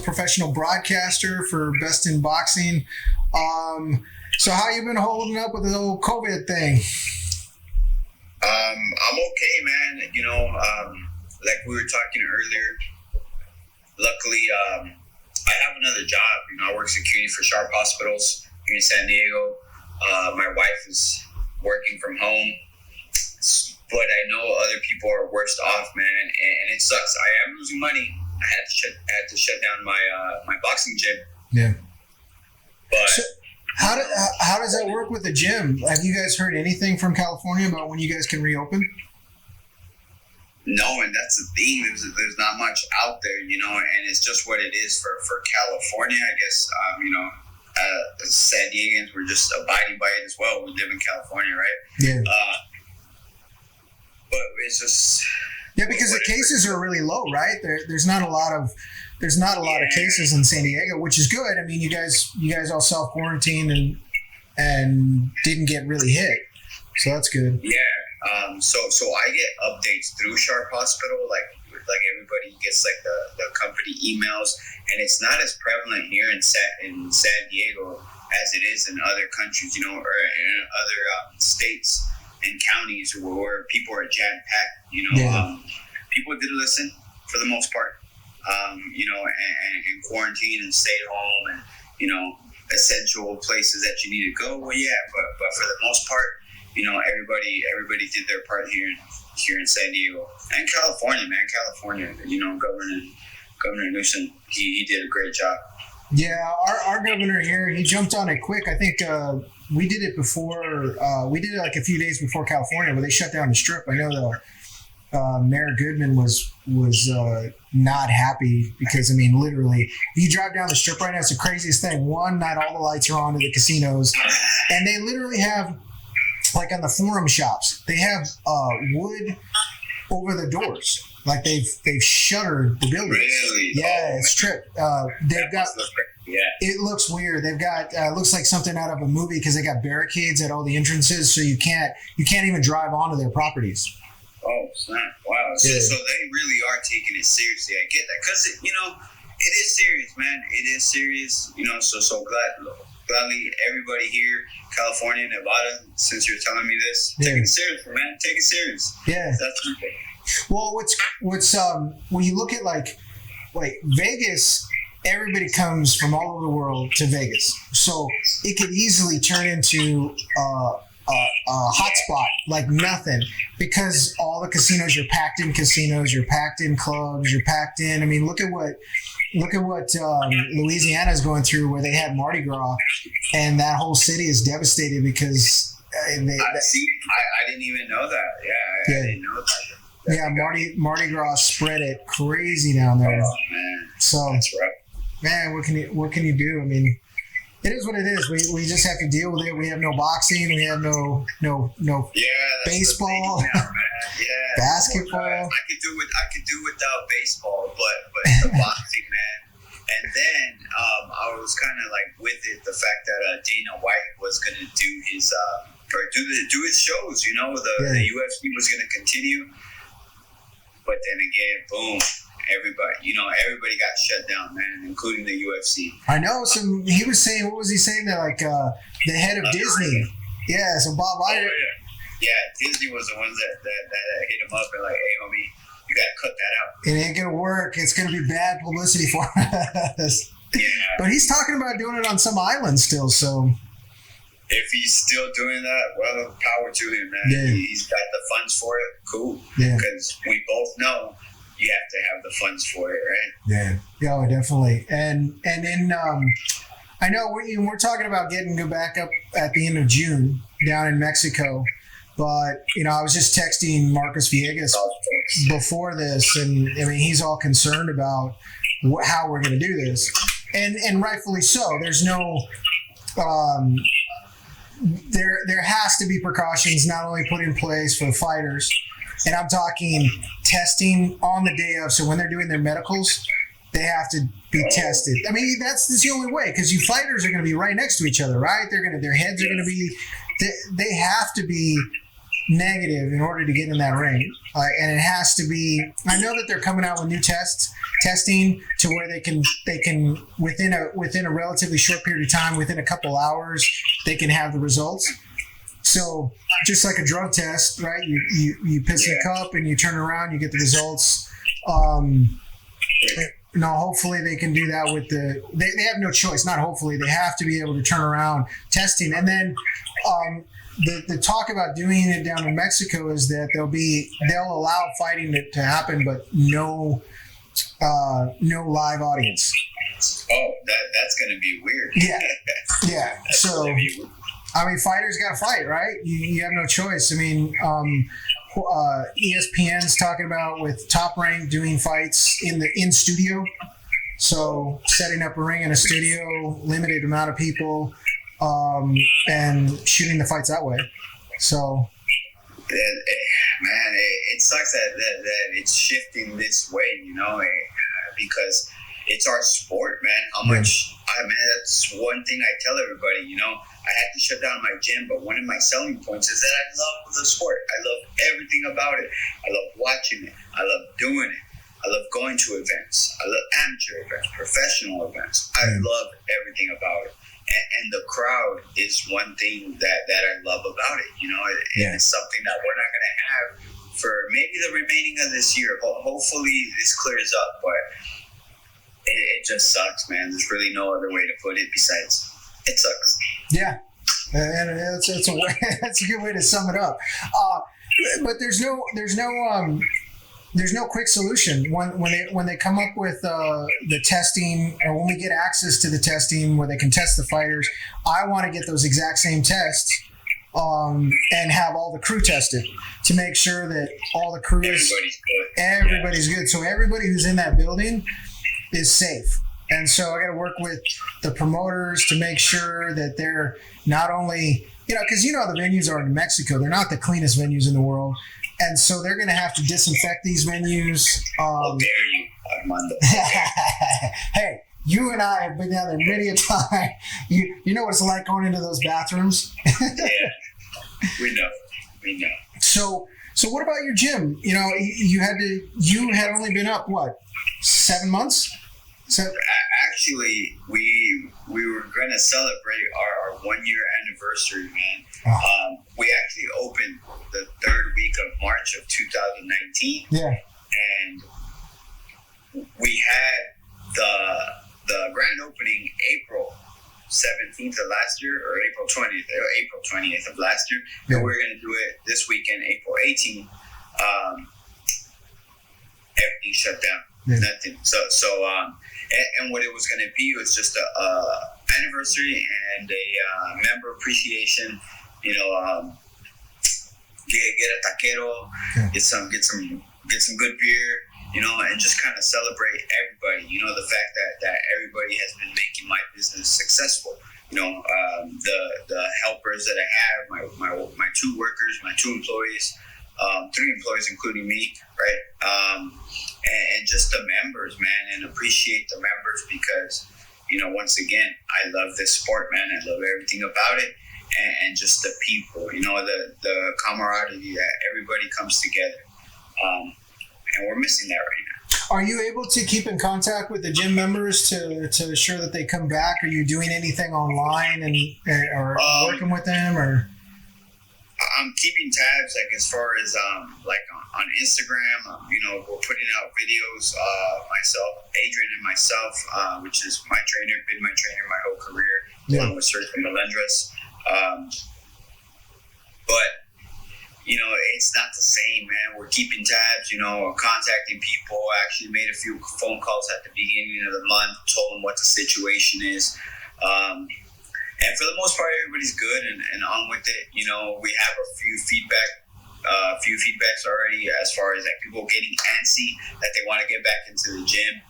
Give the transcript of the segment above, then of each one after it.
professional broadcaster for Best in Boxing. So how you been holding up with the whole COVID thing? I'm okay, man. Like we were talking earlier, luckily, I have another job. I work security for Sharp Hospitals here in San Diego. My wife is working from home, but I know other people are worse off, man, and it sucks. I am losing money. I had to shut down my boxing gym. Yeah. But so how does that work with the gym? Have you guys heard anything from California about when you guys can reopen? No, and that's the thing. There's not much out there, and it's just what it is for California, I guess. San Diegans, we're just abiding by it as well. We live in California, right? Yeah. But it's just because the cases are really low, right? There's not a lot of cases in San Diego, which is good. I mean, you guys all self quarantined and didn't get really hit, so that's good. Yeah. So I get updates through Sharp Hospital, like everybody gets like the company emails, and it's not as prevalent here in San Diego as it is in other countries, or in other states and counties where people are jam packed. People did listen for the most part, and quarantine and stay at home and essential places that you need to go. Well, yeah, but for the most part, everybody did their part here in San Diego and California, man. California, Governor Newsom, he did a great job. Yeah, our governor here, he jumped on it quick. I think we did it before. We did it like a few days before California, where they shut down the Strip. I know Mayor Goodman was not happy because, I mean, literally, if you drive down the Strip right now, it's the craziest thing. One, not all the lights are on to the casinos, and they literally have, like on the Forum shops, they have wood over the doors. Like they've shuttered the buildings. Really? Yeah, it's tripped. They've got. Yeah. It looks weird. They've got looks like something out of a movie because they got barricades at all the entrances, so you can't even drive onto their properties. Oh snap! Wow. So they really are taking it seriously. I get that because it is serious, man. It is serious. So gladly everybody here, California, Nevada, since you're telling me this, take it serious, man. Take it serious. Yeah. That's okay. Well, what's when you look at like Vegas, everybody comes from all over the world to Vegas, so it could easily turn into a hotspot like nothing because all the casinos, you're packed in casinos, you're packed in clubs, you're packed in. I mean, look at what Louisiana is going through, where they had Mardi Gras, and that whole city is devastated because I didn't even know that. Yeah, I didn't know that. Yeah, Mardi Gras spread it crazy down there. Oh man, so that's right. Man, what can you do? I mean, it is what it is. We just have to deal with it. We have no boxing. We have no baseball, now, basketball. I could do without baseball, but the boxing, man. And then I was kind of like with it, the fact that Dana White was going to do his do his shows. The UFC was going to continue. But then again, boom, everybody got shut down, man, including the UFC. I know. So he was saying, what was he saying? That like the head of Disney. Yeah, so Bob Iger. Yeah, Disney was the ones that hit him up and like, hey, homie, you got to cut that out. It ain't going to work. It's going to be bad publicity for us. Yeah. But he's talking about doing it on some island still, so. If he's still doing that, well, power to him, man. Yeah. He's got the funds for it. Cool. Yeah. Because we both know you have to have the funds for it, right? Yeah, definitely. And then I know we're talking about getting to go back up at the end of June down in Mexico. But, I was just texting Marcus Villegas before this, and I mean, he's all concerned about how we're going to do this. And rightfully so. There's no there has to be precautions not only put in place for fighters, and I'm talking testing on the day of. So when they're doing their medicals, they have to be tested. I mean, that's the only way, because you fighters are going to be right next to each other, right? Their heads are going to be. They have to be negative in order to get in that ring. And it has to be, I know that they're coming out with new testing to where they can within a relatively short period of time, within a couple hours, they can have the results. So just like a drug test, right? You piss in a cup and you turn around, you get the results. No, hopefully they can do that with they have no choice. Not hopefully, they have to be able to turn around testing. And then the talk about doing it down in Mexico is that they'll allow fighting to happen, but no live audience. Oh, that's going to be weird. Yeah. So, I mean, fighters got to fight, right? You have no choice. I mean, ESPN's talking about with Top Rank doing fights in studio. So setting up a ring in a studio, limited amount of people, and shooting the fights that way. So, man, it sucks that it's shifting this way, because it's our sport, man. That's one thing I tell everybody, I had to shut down my gym, but one of my selling points is that I love the sport. I love everything about it. I love watching it. I love doing it. I love going to events. I love amateur events, professional events. I love everything about it. And the crowd is one thing that I love about it. It's something that we're not going to have for maybe the remaining of this year. Hopefully this clears up, but it just sucks, man. There's really no other way to put it besides it sucks. Yeah, and that's a good way to sum it up. But there's no quick solution when they come up with the testing, or when we get access to the testing where they can test the fighters. I want to get those exact same tests and have all the crew tested to make sure that all the crew everybody's good. So everybody who's in that building is safe. And so I got to work with the promoters to make sure that they're not only, because the venues are in Mexico. They're not the cleanest venues in the world. And so they're going to have to disinfect these venues. How dare you, Armando? Hey, you and I have been down there many a time. You know what it's like going into those bathrooms? Yeah, we know. So what about your gym? You had only been up, what, 7 months? So actually, we were going to celebrate our 1 year anniversary, man. We actually opened the third week of March of 2019. Yeah. And we had the grand opening April 17th of last year, or April 20th of last year. Yeah. And we're going to do it this weekend, April 18th. Everything shut down. Yeah. Nothing. So and what it was going to be was just a anniversary and a member appreciation. Get a taquero, yeah. get some good beer, and just kind of celebrate everybody. The fact that everybody has been making my business successful. The helpers that I have, my 2 workers, my 2 employees. 3 employees, including me, right? And just the members, man, and appreciate the members because, once again, I love this sport, man. I love everything about it, and just the people, the camaraderie that everybody comes together, and we're missing that right now. Are you able to keep in contact with the gym members to ensure that they come back? Are you doing anything online or working with them, or? I'm keeping tabs, as far as on Instagram. We're putting out videos. Adrian and myself, which is been my trainer my whole career, along with Sergio Melendres. But it's not the same, man. We're keeping tabs. Contacting people. I actually made a few phone calls at the beginning of the month. Told them what the situation is. And for the most part, everybody's good and on with it. We have a few feedbacks already as far as people getting antsy that they want to get back into the gym.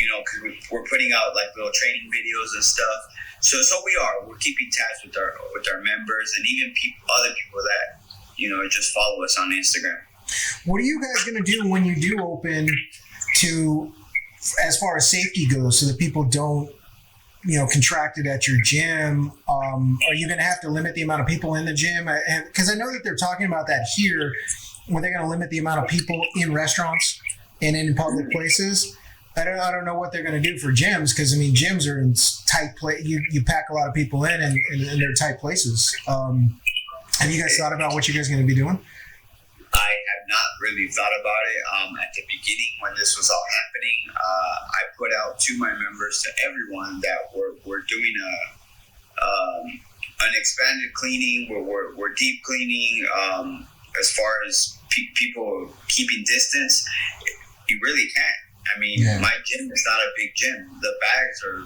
Because we're putting out little training videos and stuff. So we're keeping tabs with our members and even other people that just follow us on Instagram. What are you guys gonna do when you do open as far as safety goes, so that people don't contracted at your gym? Are you going to have to limit the amount of people in the gym? Because I know that they're talking about that here, where they're going to limit the amount of people in restaurants and in public places. I don't know what they're going to do for gyms, because I mean gyms are in tight place. You pack a lot of people in, and they're tight places. Have you guys thought about what you guys are going to be doing? I have not really thought about it. At the beginning, when this was all happening, I put out to my members, to everyone, that we're doing an expanded cleaning. We're deep cleaning. As far as people keeping distance, you really can't. I mean, my gym is not a big gym. The bags are,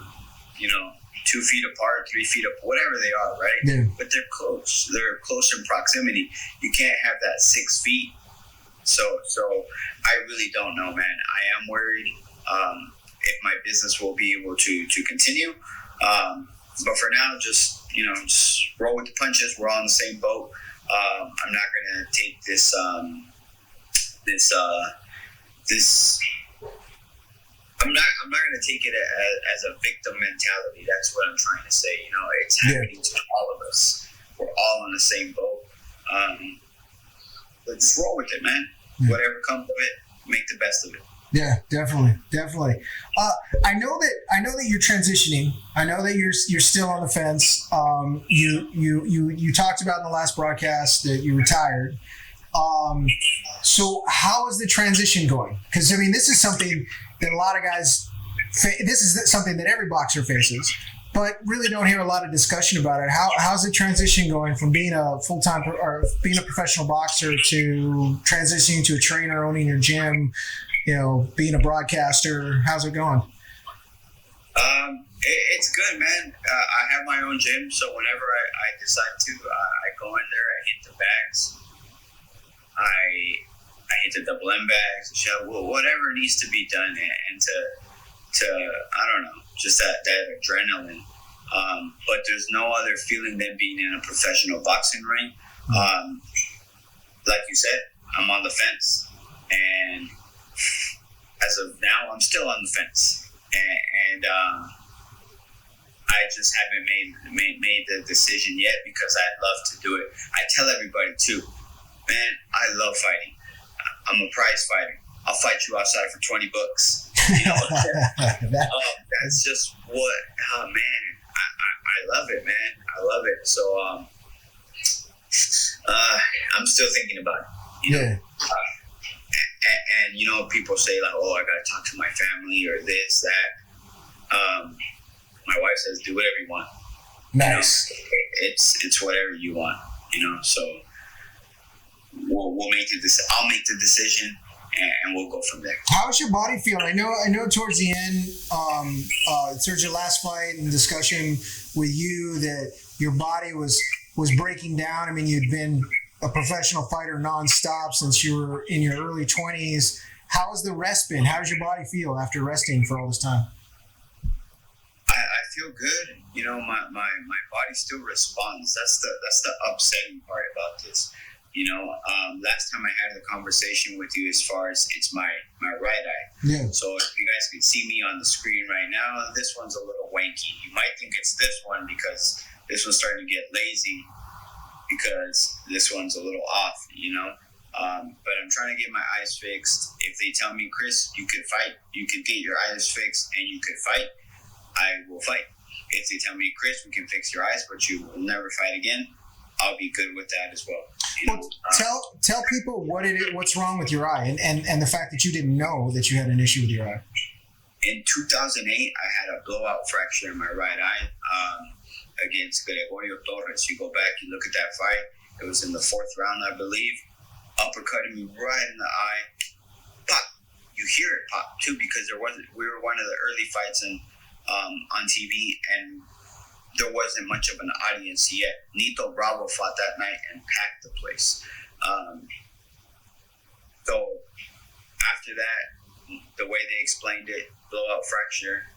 2 feet apart, 3 feet apart, whatever they are, right? Yeah. But they're close. They're close in proximity. You can't have that 6 feet. So I really don't know, man. I am worried if my business will be able to continue. But for now, just roll with the punches. We're all in the same boat. I'm not gonna take this I'm not going to take it as a victim mentality. That's what I'm trying to say. It's happening to all of us. We're all in the same boat. But just roll with it, man. Whatever comes of it, make the best of it. Yeah, definitely. I know that you're transitioning. I know that you're still on the fence. You talked about in the last broadcast that you retired. So how is the transition going? Because I mean, this is something that a lot of guys. This is something that every boxer faces, but really don't hear a lot of discussion about it. How's the transition going from being a full-time or being a professional boxer to transitioning to a trainer, owning your gym, being a broadcaster? How's it going? It's good, man. I have my own gym, so whenever I decide to, I go in there, I hit the bags, I hit the double M bags, the shell, whatever needs to be done, and to I don't know, just that adrenaline. But there's no other feeling than being in a professional boxing ring. Like you said, I'm on the fence, and as of now, I'm still on the fence, and I just haven't made the decision yet, because I'd love to do it. I tell everybody too, man, I love fighting. I'm a prize fighter. I'll fight you outside for $20. That's just what. Oh man, I love it, man. I love it. So I'm still thinking about it. And people say like, oh, I gotta talk to my family or this, that. My wife says, do whatever you want. Nice. It's whatever you want. So we'll make I'll make the decision, and we'll go from there. How's your body feeling? I know towards the end, towards your last fight and discussion with you, that your body was breaking down. I mean, you'd been a professional fighter nonstop since you were in your early 20s. How has the rest been? How does your body feel after resting for all this time? I feel good. My body still responds. That's the upsetting part about this. Last time I had the conversation with you, as far as it's my right eye. Yeah. So if you guys can see me on the screen right now, this one's a little wanky. You might think it's this one, because this one's starting to get lazy, because this one's a little off, but I'm trying to get my eyes fixed. If they tell me, Chris, you could fight, you could get your eyes fixed and you could fight, I will fight. If they tell me, Chris, we can fix your eyes, but you will never fight again, I'll be good with that as well. Tell people what's wrong with your eye, and the fact that you didn't know that you had an issue with your eye. In 2008, I had a blowout fracture in my right eye against Gregorio Torres. You go back, you look at that fight. It was in the 4th round, I believe. Uppercutting me right in the eye. Pop. You hear it pop too, because we were one of the early fights on TV, and there wasn't much of an audience yet. Nito Bravo fought that night and packed the place. So after that, the way they explained it, blowout fracture,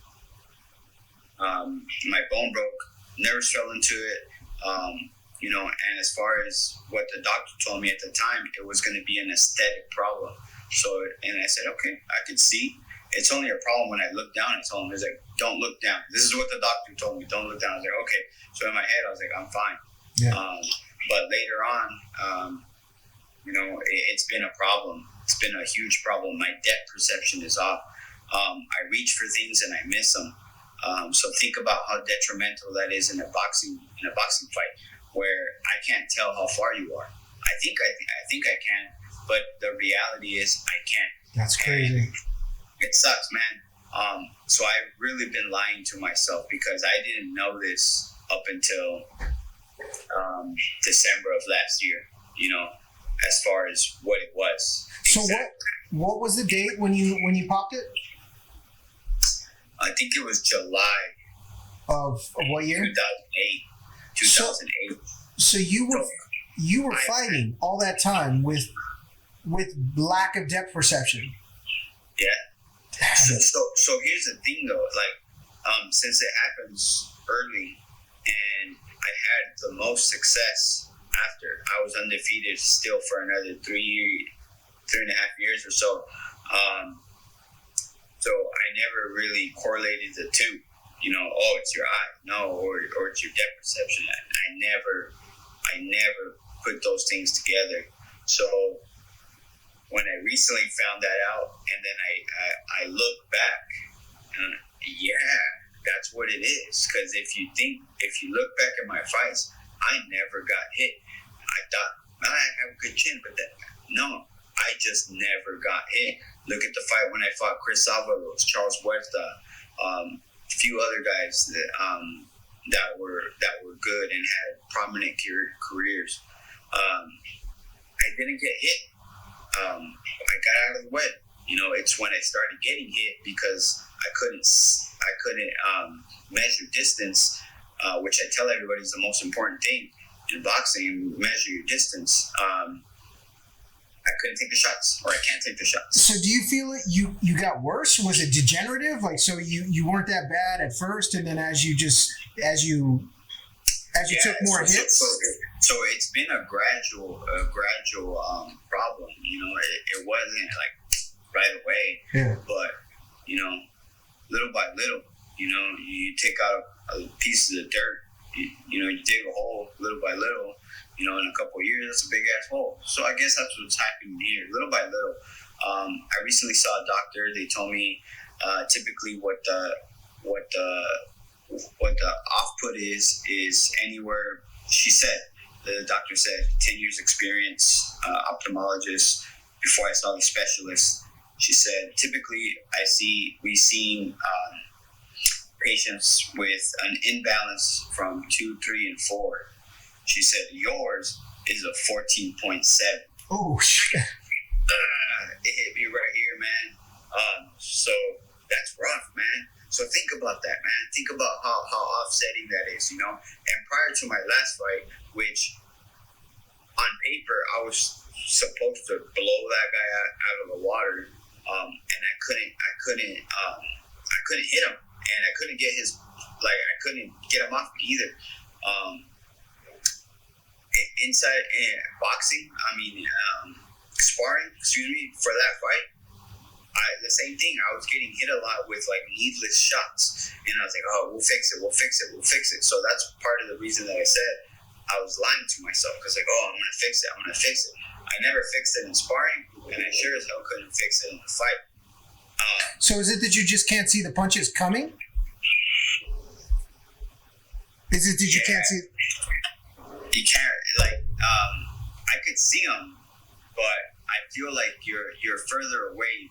my bone broke, nerves fell into it, and as far as what the doctor told me at the time, it was going to be an aesthetic problem. So, and I said, okay, I could see. it's only a problem when I look down. I told him, he's like, don't look down. This is what the doctor told me. Don't look down. I was like, okay. So in my head, I was like, I'm fine. Yeah. But later on, it's been a problem. It's been a huge problem. My depth perception is off. I reach for things and I miss them. So think about how detrimental that is in a boxing fight, where I can't tell how far you are. I think I can, but the reality is I can't. That's crazy. And it sucks, man. So I've really been lying to myself because I didn't know this up until December of last year. As far as what it was. So what was the date when you popped it? I think it was July of what year? 2008. So you were fighting all that time with lack of depth perception. Yeah. So here's the thing though, like since it happens early and I had the most success after, I was undefeated still for another 3.5 years or so. So I never really correlated the two. It's your eye, no, or it's your depth perception. I never put those things together. So when I recently found that out, and then I look back, and that's what it is. Because if you look back at my fights, I never got hit. I thought I have a good chin, but no, I just never got hit. Look at the fight when I fought Chris Alvarez, Charles Huerta, a few other guys that were good and had prominent careers. I didn't get hit. I got out of the way. It's when I started getting hit because I couldn't measure distance, which I tell everybody is the most important thing in boxing. Measure your distance. I couldn't take the shots, or I can't take the shots. So do you feel it? You got worse? Was it degenerative? Like, so you weren't that bad at first, and then as you took more hits. So it's been a gradual problem. It wasn't like right away. Yeah. But little by little, you take out a piece of the dirt. You dig a hole little by little. In a couple of years, that's a big ass hole. So I guess that's what's happening here, little by little. I recently saw a doctor. They told me typically what the off-put is anywhere. The doctor said 10 years experience, ophthalmologist. Before I saw the specialist, she said typically we see patients with an imbalance from 2, 3, and 4. She said yours is a 14.7. Oh shit! It hit me right here, man. So that's rough, man. So think about that, man. Think about how offsetting that is, And prior to my last fight, which on paper I was supposed to blow that guy out of the water, and I couldn't hit him, and I couldn't get I couldn't get him off me either. Inside boxing, sparring, for that fight, the same thing. I was getting hit a lot with needless shots, and I was like, "Oh, we'll fix it." So that's part of the reason that I said I was lying to myself, because I'm gonna fix it. I never fixed it in sparring, and I sure as hell couldn't fix it in the fight. So is it that you just can't see the punches coming? Is it that you can't see? You can't I could see them, but I feel like you're further away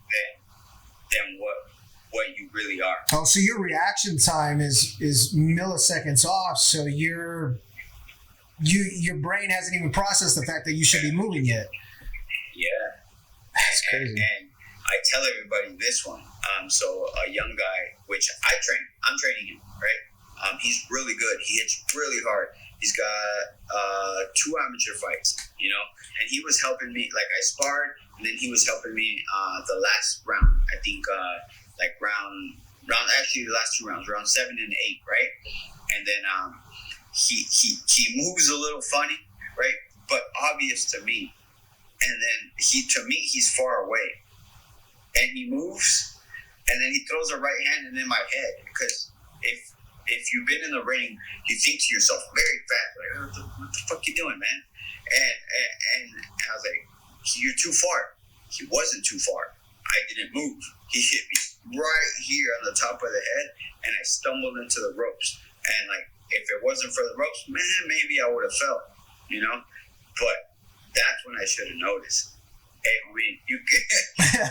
than what you really are. Oh, so your reaction time is milliseconds off. So your brain hasn't even processed the fact that you should be moving yet. Yeah, that's crazy. And I tell everybody this one. So a young guy, which I'm training him, right? He's really good. He hits really hard. He's got 2 amateur fights, and he was helping me. I sparred, and then he was helping me the last round. I think actually the last 2 rounds, round 7 and 8, right? And then he moves a little funny, right? But obvious to me. And then he's far away, and he moves, and then he throws a right hand in my head. Because if you've been in the ring, you think to yourself very fast, like, what the fuck you doing, man? And I was like, you're too far. He wasn't too far. I didn't move. He hit me right here on the top of the head, and I stumbled into the ropes. And like, if it wasn't for the ropes, man, maybe I would have fell, you know. But that's when I should have noticed. Hey, you get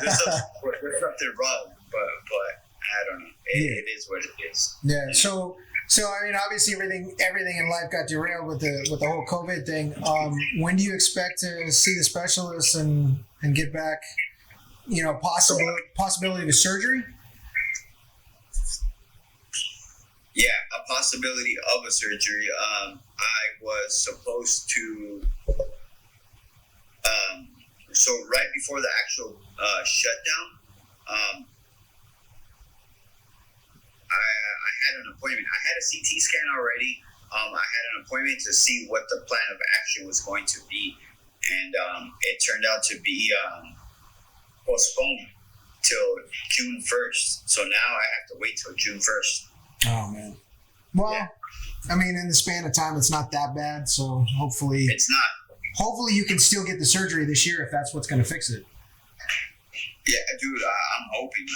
there's something wrong, but I don't know. It is what it is. Yeah. So I mean, obviously everything in life got derailed with the whole COVID thing. When do you expect to see the specialist and get back? You know, possibility of surgery. Yeah, a possibility of a surgery. I was supposed to. So right before the actual shutdown, I had an appointment. I had a CT scan already. I had an appointment to see what the plan of action was going to be, and it turned out to be postponed till June 1st. So now I have to wait till June 1st. Oh man. Well, yeah. I mean, in the span of time, it's not that bad. So hopefully, it's not. Hopefully, you can still get the surgery this year if that's what's going to fix it. Yeah, dude. I'm hoping,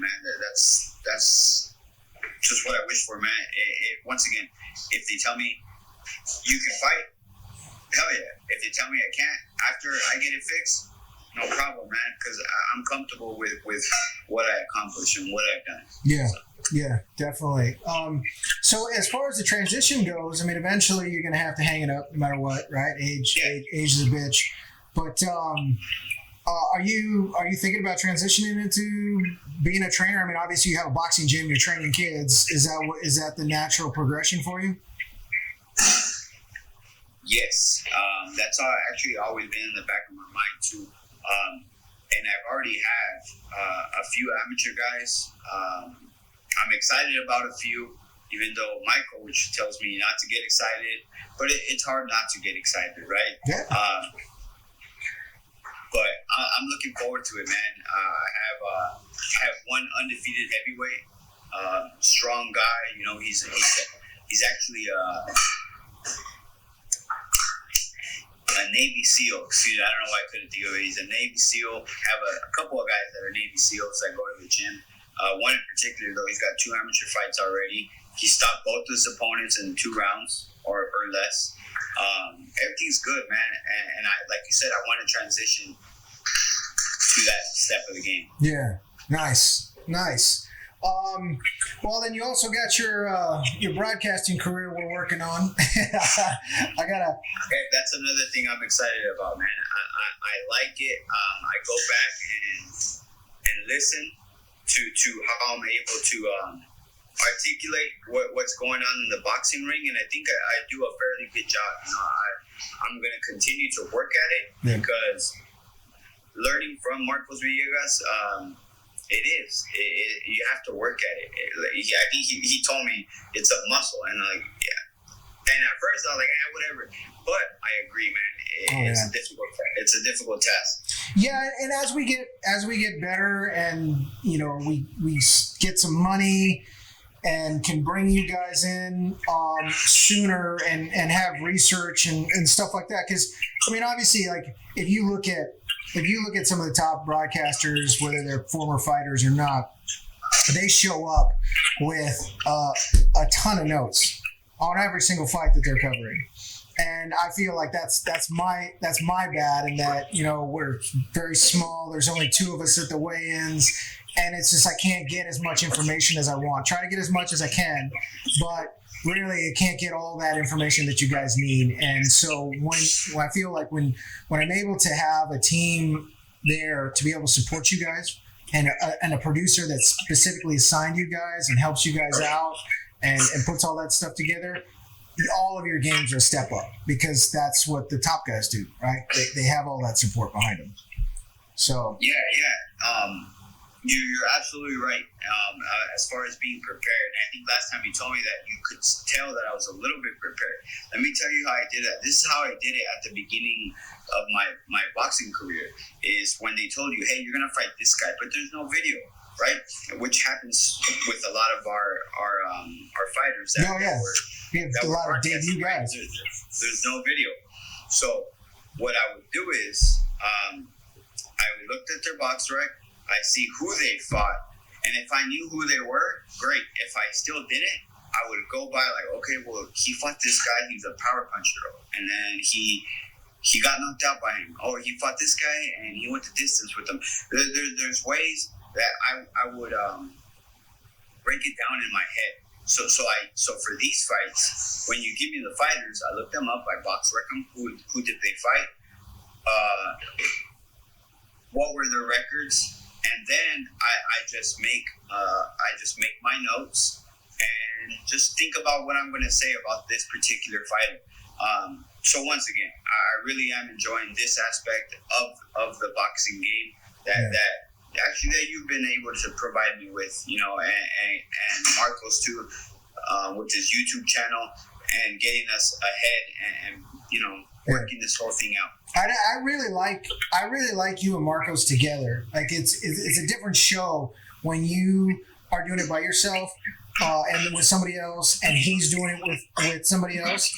man. That's just what I wish for, man. Once again, if they tell me you can fight, hell yeah. If they tell me I can't, after I get it fixed, no problem, man. Because I'm comfortable with what I accomplished and what I've done. Yeah. So. Yeah, definitely. So as far as the transition goes, I mean, eventually you're going to have to hang it up no matter what, right? Age is a bitch. But are you thinking about transitioning into being a trainer? I mean, obviously you have a boxing gym, you're training kids. Is that the natural progression for you? Yes. That's actually always been in the back of my mind too. And I've already have a few amateur guys. I'm excited about a few, even though my coach tells me not to get excited. But it's hard not to get excited, right? Yeah. But I'm looking forward to it, man. I have one undefeated heavyweight, strong guy. You know, he's actually a Navy SEAL. Excuse me, I don't know why I couldn't think of it. He's a Navy SEAL. I have a couple of guys that are Navy SEALs that go to the gym. One in particular, though, he's got 2 amateur fights already. He stopped both his opponents in 2 rounds or less. Everything's good, man. And I, like you said, I want to transition to that step of the game. Yeah, nice. Well, then you also got your broadcasting career we're working on. That's another thing I'm excited about, man. I like it. I go back and listen to how I'm able to articulate what's going on in the boxing ring, and I think I do a fairly good job. You know, I'm going to continue to work at it because learning from Marcos Villegas, you have to work at it. I think he told me it's a muscle, and I'm like, yeah. And at first I was like, whatever. But I agree, man. It's a difficult task. Yeah, and as we get better, and you know, we get some money and can bring you guys in sooner and have research and stuff like that. Because I mean, obviously, like if you look at some of the top broadcasters, whether they're former fighters or not, they show up with a ton of notes on every single fight that they're covering. And I feel like that's my bad, in that, you know, we're very small. There's only 2 of us at the weigh-ins, and it's just I can't get as much information as I want. Try to get as much as I can, but really I can't get all that information that you guys need. And so when I feel like when I'm able to have a team there to be able to support you guys, and a producer that specifically assigned you guys and helps you guys out and puts all that stuff together, all of your games are a step up, because that's what the top guys do, right? They have all that support behind them. So yeah. You're absolutely right. As far as being prepared, and I think last time you told me that you could tell that I was a little bit prepared. Let me tell you how I did that. This is how I did it at the beginning of my boxing career. Is when they told you, hey, you're gonna fight this guy, but there's no video. right? Which happens with a lot of our fighters that, we have a lot of debut guys. There's no video. So what I would do is I would look at their box rec, I see who they fought, and if I knew who they were, great. If I still didn't, I would go by like, okay, well, he fought this guy, he's a power puncher, and then he got knocked out by him. Oh, he fought this guy and he went the distance with him. There's ways that I would break it down in my head. So for these fights, when you give me the fighters, I look them up, I box rec them. Who did they fight? What were their records? And then I just make my notes and just think about what I'm going to say about this particular fighter. So once again, I really am enjoying this aspect of the boxing game that you've been able to provide me with, and Marcos too, with his YouTube channel and getting us ahead and working this whole thing out. I really like you and Marcos together. Like it's a different show when you are doing it by yourself and with somebody else, and he's doing it with somebody else.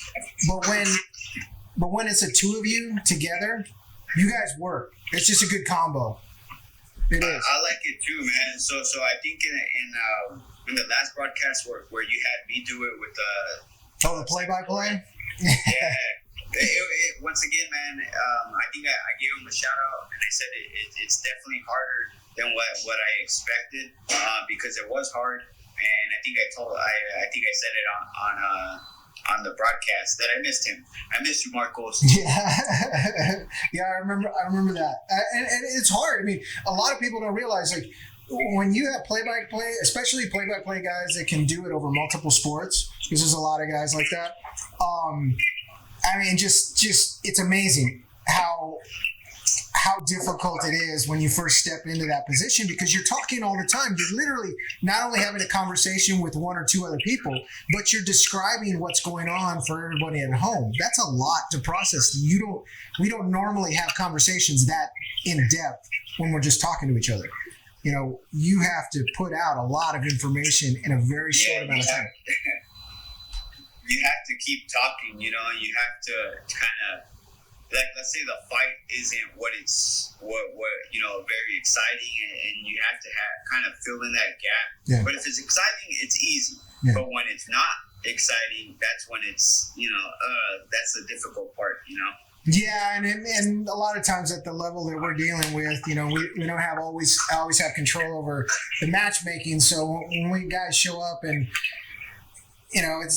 But when it's the two of you together, you guys work. It's just a good combo. It is. I like it too, man. So I think in the last broadcast where you had me do it with the play-by-play. Yeah. Once again, man, I think I gave him a shout out, and I said it's definitely harder than what I expected because it was hard, and I think I said it on the broadcast that I missed him. I missed you, Marcos. Yeah, I remember that, and it's hard. I mean, a lot of people don't realize like when you have play-by-play, especially play-by-play guys that can do it over multiple sports, because there's a lot of guys like that. I mean, just it's amazing how difficult it is when you first step into that position, because you're talking all the time. You're literally not only having a conversation with one or two other people, but you're describing what's going on for everybody at home. That's a lot to process. We don't normally have conversations that in depth when we're just talking to each other. You have to put out a lot of information in a very short amount of time. You have to keep talking, and you have to kind of, like, let's say the fight isn't what very exciting, and you have to kind of fill in that gap. Yeah. But if it's exciting, it's easy. Yeah. But when it's not exciting, that's when it's, that's the difficult part, Yeah, and a lot of times at the level that we're dealing with, we don't always have control over the matchmaking. So when we guys show up and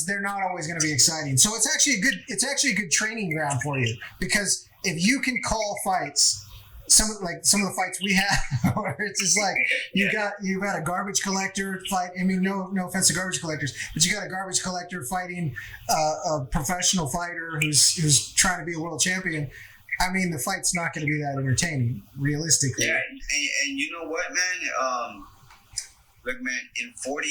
they're not always going to be exciting. So it's actually a good training ground for you, because if you can call fights, some of the fights we have, where it's just like you've got a garbage collector fight. I mean, no offense to garbage collectors, but you got a garbage collector fighting a professional fighter who's trying to be a world champion. I mean, the fight's not going to be that entertaining, realistically. Yeah, and you know what, man? Look, man, in 40,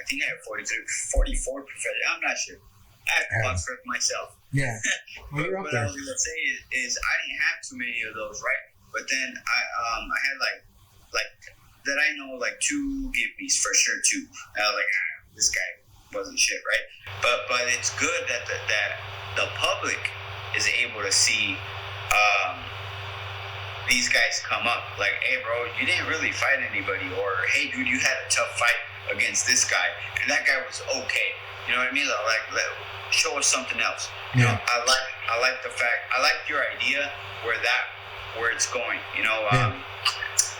I think I have 44 professional. I'm not sure. I have to box rec myself. Yeah. Well, you're up there. What I was going to say is I didn't have too many of those, right? But then I had like that I know, like 2 give-me's for sure, 2. This guy wasn't shit, right? But it's good that the public is able to see these guys come up like, hey, bro, you didn't really fight anybody, or hey, dude, you had a tough fight against this guy, and that guy was okay. You know what I mean? Like show us something else. Yeah. I like the fact, I like your idea where it's going.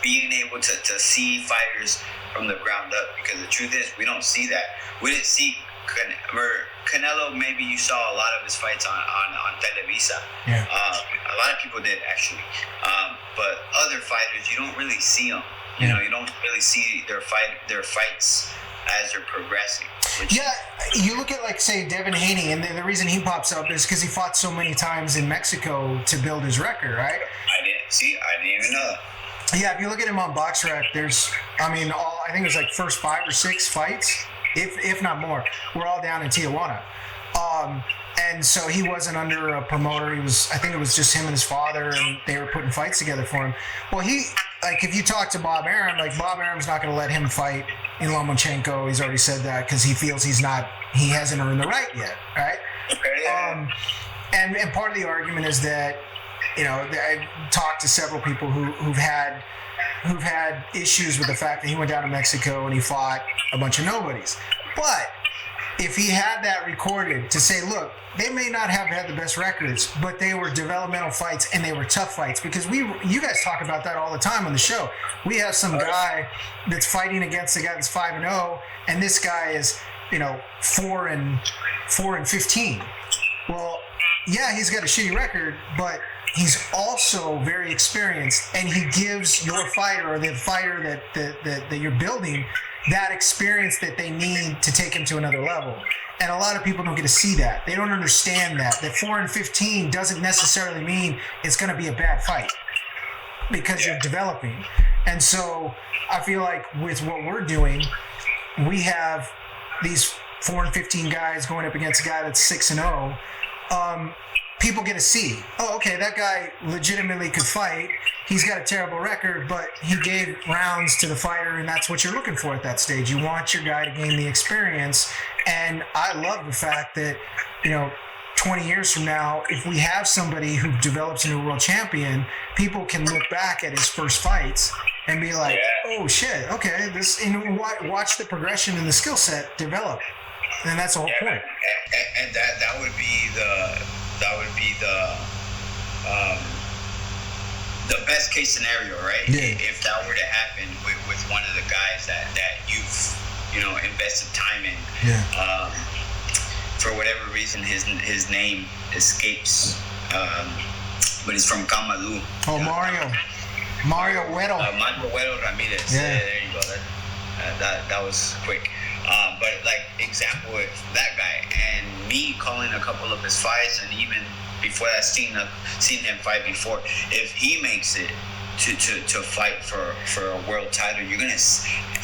Being able to see fighters from the ground up, because the truth is we don't see that. We didn't see Canelo. Maybe you saw a lot of his fights on Televisa. Yeah. A lot of people did, actually. But other fighters, you don't really see them. You don't really see their fights as they're progressing. You look at, like, say, Devin Haney, and the reason he pops up is because he fought so many times in Mexico to build his record, right? I didn't even know that. Yeah, if you look at him on BoxRec, I think it was like first 5 or 6 fights, if not more, were all down in Tijuana. And so he wasn't under a promoter. I think it was just him and his father, and they were putting fights together for him. Well, like if you talk to Bob Arum, like Bob Arum's not going to let him fight in Lomachenko. He's already said that because he feels he hasn't earned the right yet, right? And part of the argument is that, you know, I've talked to several people who've had issues with the fact that he went down to Mexico and he fought a bunch of nobodies. But if he had that recorded to say, look, they may not have had the best records, but they were developmental fights and they were tough fights, because you guys talk about that all the time on the show. We have some guy that's fighting against a guy that's 5-0, and this guy is, you know, 4-15. Well, yeah, he's got a shitty record, but he's also very experienced, and he gives your fighter or the fighter that you're building that experience that they need to take him to another level. And a lot of people don't get to see that. They don't understand that 4-15 doesn't necessarily mean it's going to be a bad fight, because you're developing. And so I feel like with what we're doing, we have these 4-15 guys going up against a guy that's 6-0. People get to see, oh, okay, that guy legitimately could fight. He's got a terrible record, but he gave rounds to the fighter, and that's what you're looking for at that stage. You want your guy to gain the experience. And I love the fact that, you know, 20 years from now, if we have somebody who develops into a world champion, people can look back at his first fights and be like, oh shit, okay, this, and watch the progression in the skill set develop. And that's the whole point. And that would be the best case scenario, right? Yeah. If that were to happen with one of the guys that you've, you know, invested time in. Yeah. For whatever reason, his name escapes, but he's from Kamalu. Oh, Mario Mario Ramirez. Yeah. There you go. That was quick. But like example with that guy, and me calling a couple of his fights, and even before that, seen him fight before. If he makes it to fight for a world title, you're gonna,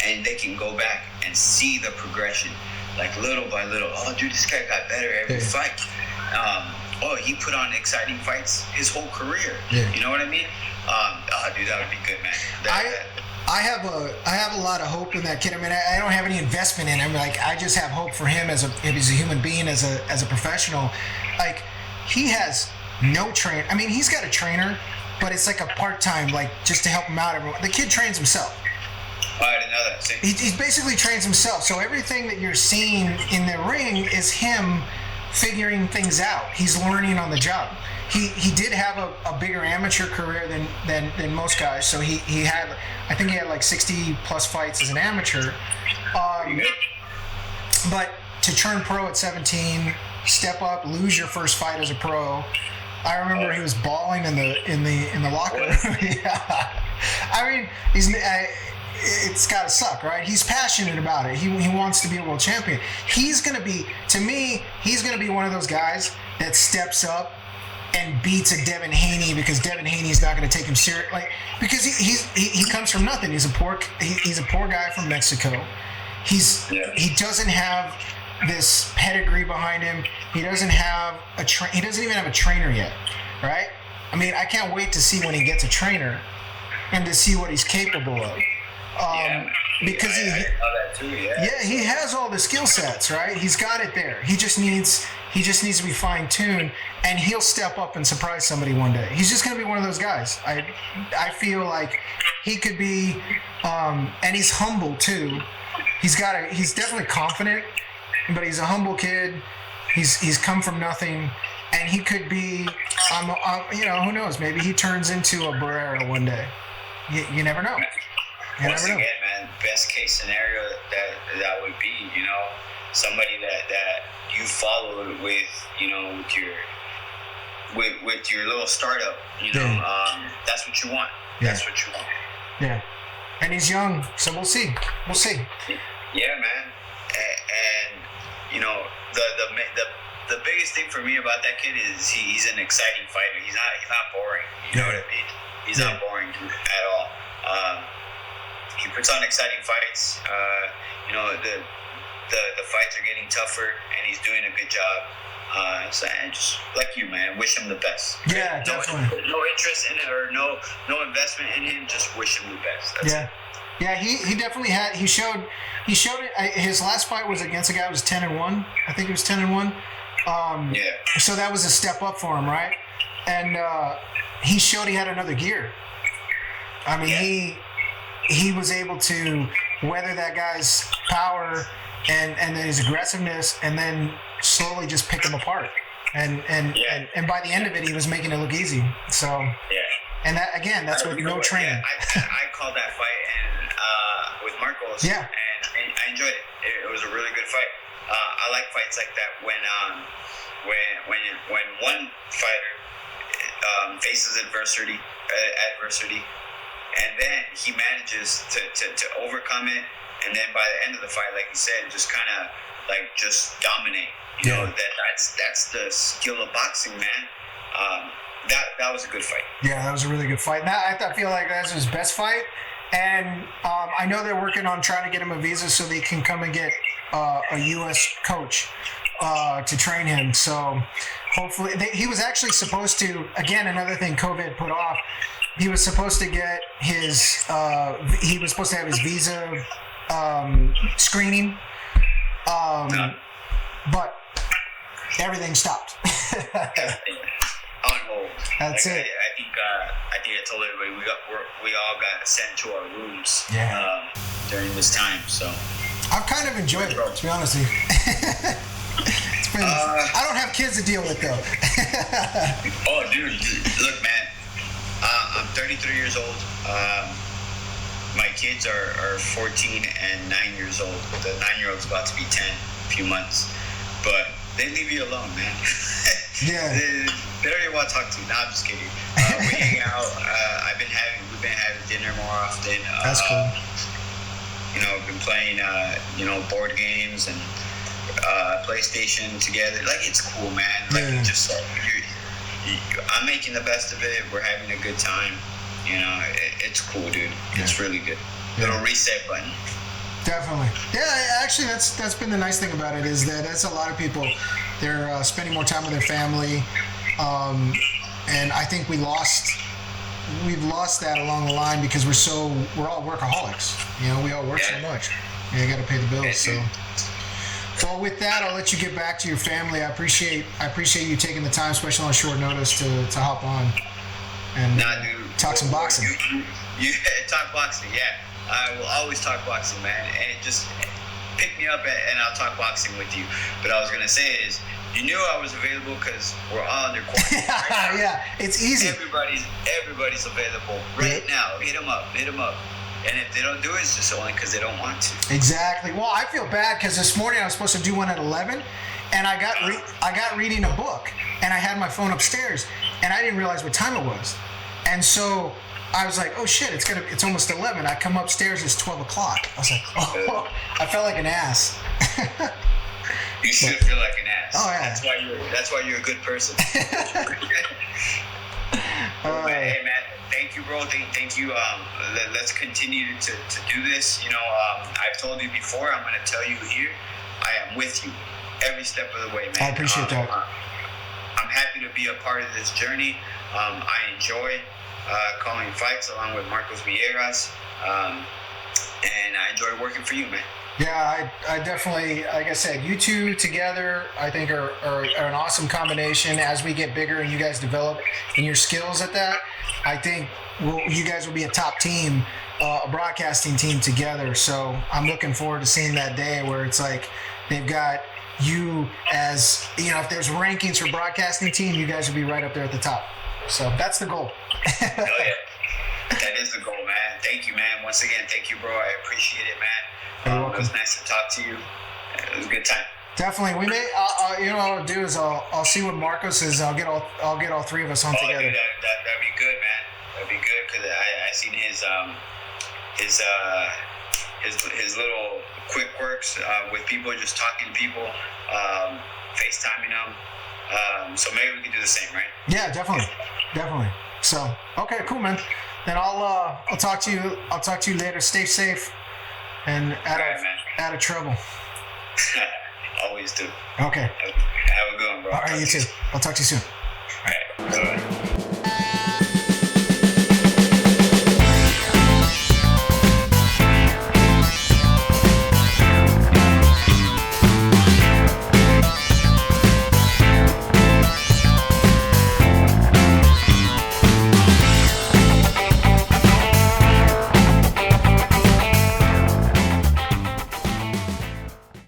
and they can go back and see the progression, like little by little. Oh, dude, this guy got better every fight. Oh, he put on exciting fights his whole career. Yeah. You know what I mean? Oh, dude, that would be good, man. I have a lot of hope in that kid. I mean, I don't have any investment in him. Like, I just have hope for him as a human being, as a professional. Like, he has no train. I mean, he's got a trainer, but it's like a part-time, like, just to help him out. The kid trains himself. Oh, I didn't know that. He basically trains himself. So everything that you're seeing in the ring is him figuring things out. He's learning on the job. He did have a bigger amateur career than most guys. So he had, I think he had like 60 plus fights as an amateur. But to turn pro at 17, step up, lose your first fight as a pro. I remember he was bawling in the locker room. Yeah. I mean, it's got to suck, right? He's passionate about it. He wants to be a world champion. He's going to be one of those guys that steps up and beats a Devin Haney, because Devin Haney's not going to take him serious, like, because he comes from nothing. He's a poor guy from Mexico. He doesn't have this pedigree behind him. He doesn't have he doesn't even have a trainer yet, right? I mean, I can't wait to see when he gets a trainer and to see what he's capable of. Because I saw that too, he has all the skill sets, right? He's got it there. He just needs to be fine-tuned, and he'll step up and surprise somebody one day. He's just going to be one of those guys. I feel like he could be, and he's humble too. He's definitely confident, but he's a humble kid. He's come from nothing, and he could be, who knows? Maybe he turns into a Barrera one day. You never know. Once again, man, best case scenario that would be, you know, somebody that you followed with, you know, with your little startup, you know, that's what you want. Yeah. That's what you want. Yeah. And he's young, so we'll see. Yeah, man. And you know, the biggest thing for me about that kid is he's an exciting fighter. He's not boring. You know what I mean? He's not boring at all. He puts on exciting fights. You know, the fights are getting tougher, and he's doing a good job. So I just, like you, man, wish him the best. Yeah, definitely. No interest in it or no investment in him. Just wish him the best. That's it. Yeah, he definitely had. He showed it. His last fight was against a guy who was 10-1. I think it was 10-1. So that was a step up for him, right? And he showed he had another gear. I mean, he was able to weather that guy's power and his aggressiveness, and then slowly just pick him apart. And by the end of it, he was making it look easy. So and that again, that's with no training. I called that fight and with Marcos. Yeah. And I enjoyed it. It was a really good fight. I like fights like that when one fighter faces adversity, and then he manages to overcome it, and then by the end of the fight, like you said, just kind of like just dominate. You know, that's the skill of boxing, man. That was a good fight. Yeah, that was a really good fight. Now, I feel like that's his best fight, and I know they're working on trying to get him a visa so they can come and get a U.S. coach to train him. So hopefully, he was actually supposed to. Again, another thing COVID put off. He was supposed to get his. He was supposed to have his visa screening, but everything stopped. On hold. That's it. I think I told everybody we all got sent to our rooms during this time. So I've kind of enjoyed it, to be honest with you. It's been, I don't have kids to deal with though. Oh, dude, look, man. I'm 33 years old. My kids are 14 and 9 years old. The 9-year-old's about to be 10 in a few months. But they leave you alone, man. Yeah. They don't even want to talk to you. Nah, I'm just kidding. We hang out. We've been having dinner more often. That's cool. You know, we've been playing, board games and PlayStation together. Like, it's cool, man. Like, just like I'm making the best of it. We're having a good time. You know, it's cool, dude. It's really good. Little reset button. Definitely. Yeah, actually, that's been the nice thing about it is that that's a lot of people. They're spending more time with their family, and I think we've lost that along the line because we're all workaholics. You know, we all work so much. You got to pay the bills. So, well, with that, I'll let you get back to your family. I appreciate you taking the time, especially on short notice, to hop on and talk some boxing. You talk boxing, yeah. I will always talk boxing, man. And just pick me up and I'll talk boxing with you. But I was going to say is, you knew I was available because we're all under quarantine. Right? Yeah, it's easy. Everybody's available right now. Hit them up. And if they don't do it, it's just only because they don't want to. Exactly. Well, I feel bad because this morning I was supposed to do one at 11, and I got reading a book, and I had my phone upstairs, and I didn't realize what time it was. And so I was like, oh shit, it's almost 11. I come upstairs, it's 12 o'clock. I was like, oh, I felt like an ass. You should feel like an ass. Oh yeah. That's why you're a good person. Hey man, thank you, bro. Thank you. Let's continue to do this. You know, I've told you before. I'm gonna tell you here. I am with you every step of the way, man. I appreciate that. I'm happy to be a part of this journey. I enjoy calling fights along with Marcos Villegas, and I enjoy working for you, man. Yeah, I definitely, like I said, you two together, I think are an awesome combination. As we get bigger and you guys develop in your skills at that, I think you guys will be a top team, a broadcasting team together. So I'm looking forward to seeing that day where it's like they've got you as, you know, if there's rankings for broadcasting team, you guys will be right up there at the top. So that's the goal. Oh, yeah. That is the goal, man. Thank you, man. Once again, thank you, bro. I appreciate it, man. It was nice to talk to you. It was a good time. Definitely. We may. You know what I'll do is I'll see what Marcos is. I'll get all three of us on together. Dude, that'd be good, man. That'd be good because I seen his little quick works with people, just talking to people, FaceTiming them. So maybe we can do the same, right? Yeah, definitely. So okay, cool, man. Then I'll talk to you. I'll talk to you later. Stay safe and out of trouble. Always do. Okay. Have a good one, bro. bro. All right, you too. I'll talk to you soon. All right.